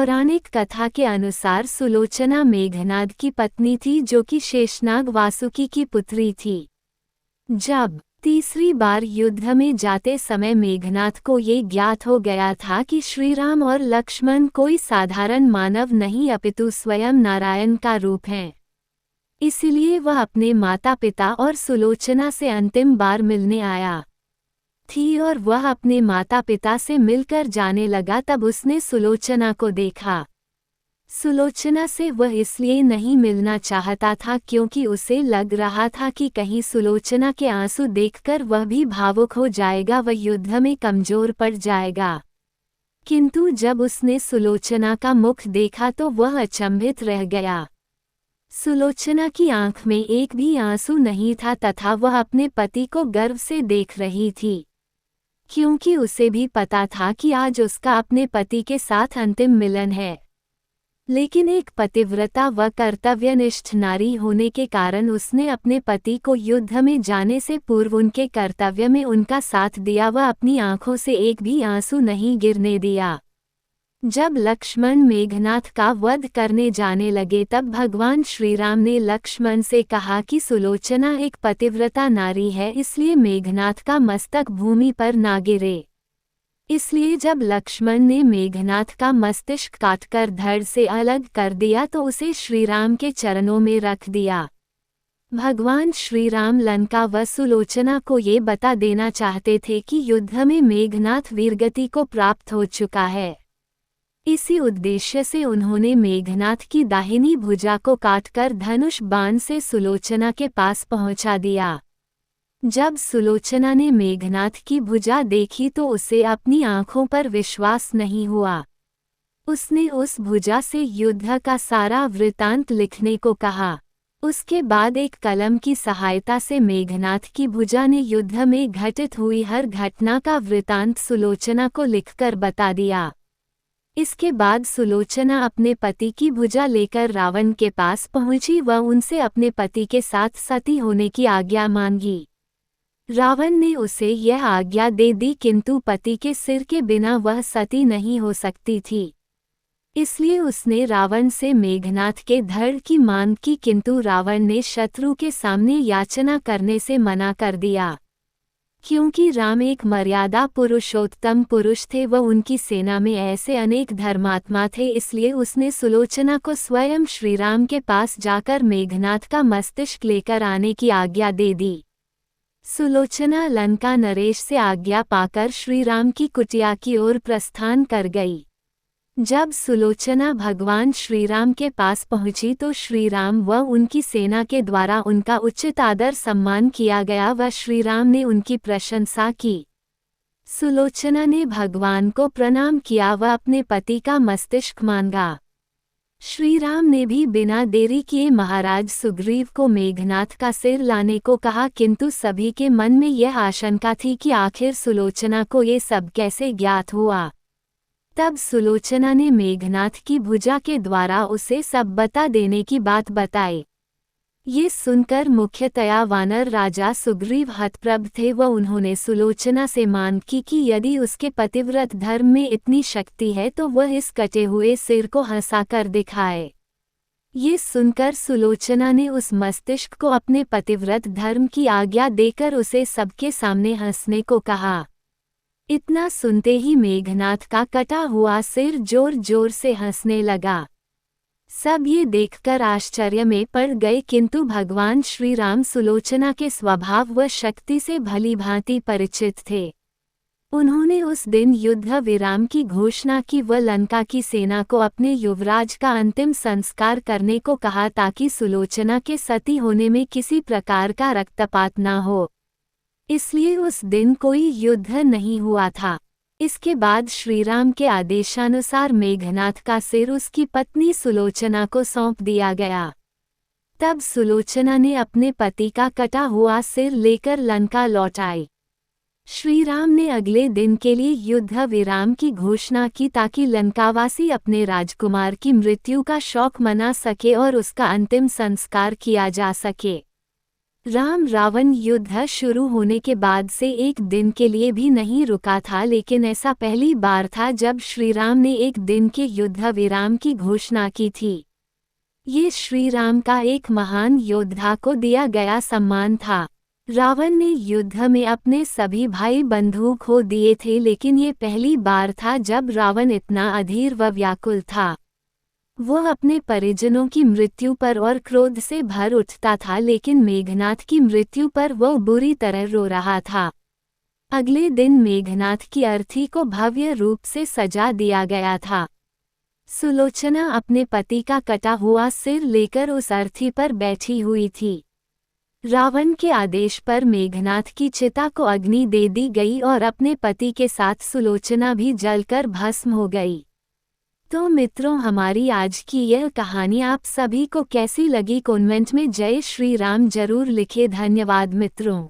पौराणिक कथा के अनुसार सुलोचना मेघनाद की पत्नी थी, जो कि शेषनाग वासुकी की पुत्री थी। जब तीसरी बार युद्ध में जाते समय मेघनाद को ये ज्ञात हो गया था कि श्रीराम और लक्ष्मण कोई साधारण मानव नहीं अपितु स्वयं नारायण का रूप हैं। इसलिए वह अपने माता पिता और सुलोचना से अंतिम बार मिलने आया थी और वह अपने माता पिता से मिलकर जाने लगा। तब उसने सुलोचना को देखा। सुलोचना से वह इसलिए नहीं मिलना चाहता था क्योंकि उसे लग रहा था कि कहीं सुलोचना के आंसू देखकर वह भी भावुक हो जाएगा, वह युद्ध में कमजोर पड़ जाएगा। किंतु जब उसने सुलोचना का मुख देखा तो वह अचंभित रह गया। सुलोचना की आंख में एक भी आंसू नहीं था तथा वह अपने पति को गर्व से देख रही थी, क्योंकि उसे भी पता था कि आज उसका अपने पति के साथ अंतिम मिलन है। लेकिन एक पतिव्रता व कर्तव्यनिष्ठ नारी होने के कारण उसने अपने पति को युद्ध में जाने से पूर्व उनके कर्तव्य में उनका साथ दिया। वह अपनी आंखों से एक भी आंसू नहीं गिरने दिया। जब लक्ष्मण मेघनाद का वध करने जाने लगे तब भगवान श्रीराम ने लक्ष्मण से कहा कि सुलोचना एक पतिव्रता नारी है, इसलिए मेघनाद का मस्तक भूमि पर ना गिरे। इसलिए जब लक्ष्मण ने मेघनाद का मस्तिष्क काटकर धड़ से अलग कर दिया तो उसे श्रीराम के चरणों में रख दिया। भगवान श्रीराम लंका व सुलोचना को ये बता देना चाहते थे कि युद्ध में मेघनाद वीरगति को प्राप्त हो चुका है। इसी उद्देश्य से उन्होंने मेघनाद की दाहिनी भुजा को काटकर धनुष बाण से सुलोचना के पास पहुंचा दिया। जब सुलोचना ने मेघनाद की भुजा देखी तो उसे अपनी आंखों पर विश्वास नहीं हुआ। उसने उस भुजा से युद्ध का सारा वृतांत लिखने को कहा। उसके बाद एक कलम की सहायता से मेघनाद की भुजा ने युद्ध में घटित हुई हर घटना का वृतांत सुलोचना को लिखकर बता दिया। इसके बाद सुलोचना अपने पति की भुजा लेकर रावण के पास पहुंची व उनसे अपने पति के साथ सती होने की आज्ञा मांगी। रावण ने उसे यह आज्ञा दे दी, किंतु पति के सिर के बिना वह सती नहीं हो सकती थी। इसलिए उसने रावण से मेघनाद के धड़ की मांग की, किंतु रावण ने शत्रु के सामने याचना करने से मना कर दिया। क्योंकि राम एक मर्यादा पुरुषोत्तम पुरुष थे व उनकी सेना में ऐसे अनेक धर्मात्मा थे, इसलिए उसने सुलोचना को स्वयं श्रीराम के पास जाकर मेघनाद का मस्तिष्क लेकर आने की आज्ञा दे दी। सुलोचना लंका नरेश से आज्ञा पाकर श्रीराम की कुटिया की ओर प्रस्थान कर गई। जब सुलोचना भगवान श्रीराम के पास पहुंची तो श्रीराम व उनकी सेना के द्वारा उनका उचित आदर सम्मान किया गया व श्रीराम ने उनकी प्रशंसा की। सुलोचना ने भगवान को प्रणाम किया व अपने पति का मस्तिष्क मांगा। श्रीराम ने भी बिना देरी किए महाराज सुग्रीव को मेघनाद का सिर लाने को कहा, किंतु सभी के मन में यह आशंका थी कि आखिर सुलोचना को ये सब कैसे ज्ञात हुआ। तब सुलोचना ने मेघनाद की भुजा के द्वारा उसे सब बता देने की बात बताई। ये सुनकर मुख्यतया वानर राजा सुग्रीव हतप्रभ थे व उन्होंने सुलोचना से मांग की कि यदि उसके पतिव्रत धर्म में इतनी शक्ति है तो वह इस कटे हुए सिर को हंसाकर दिखाए। ये सुनकर सुलोचना ने उस मस्तिष्क को अपने पतिव्रत धर्म की आज्ञा देकर उसे सबके सामने हंसने को कहा। इतना सुनते ही मेघनाद का कटा हुआ सिर जोर जोर से हंसने लगा। सब ये देखकर आश्चर्य में पड़ गए, किंतु भगवान श्रीराम सुलोचना के स्वभाव व शक्ति से भली भांति परिचित थे। उन्होंने उस दिन युद्ध विराम की घोषणा की व लंका की सेना को अपने युवराज का अंतिम संस्कार करने को कहा, ताकि सुलोचना के सती होने में किसी प्रकार का रक्तपात न हो। इसलिए उस दिन कोई युद्ध नहीं हुआ था। इसके बाद श्रीराम के आदेशानुसार मेघनाद का सिर उसकी पत्नी सुलोचना को सौंप दिया गया। तब सुलोचना ने अपने पति का कटा हुआ सिर लेकर लंका लौट आई। श्रीराम ने अगले दिन के लिए युद्ध विराम की घोषणा की, ताकि लंकावासी अपने राजकुमार की मृत्यु का शोक मना सके और उसका अंतिम संस्कार किया जा सके। राम रावण युद्ध शुरू होने के बाद से एक दिन के लिए भी नहीं रुका था, लेकिन ऐसा पहली बार था जब श्री राम ने एक दिन के युद्ध विराम की घोषणा की थी। ये श्री राम का एक महान योद्धा को दिया गया सम्मान था। रावण ने युद्ध में अपने सभी भाई बंधु खो दिए थे, लेकिन ये पहली बार था जब रावण इतना अधीर व व्याकुल था। वह अपने परिजनों की मृत्यु पर और क्रोध से भर उठता था, लेकिन मेघनाद की मृत्यु पर वह बुरी तरह रो रहा था। अगले दिन मेघनाद की अर्थी को भव्य रूप से सजा दिया गया था। सुलोचना अपने पति का कटा हुआ सिर लेकर उस अर्थी पर बैठी हुई थी। रावण के आदेश पर मेघनाद की चिता को अग्नि दे दी गई और अपने पति के साथ सुलोचना भी जलकर भस्म हो गई। तो मित्रों, हमारी आज की यह कहानी आप सभी को कैसी लगी? कमेंट में जय श्री राम जरूर लिखें। धन्यवाद मित्रों।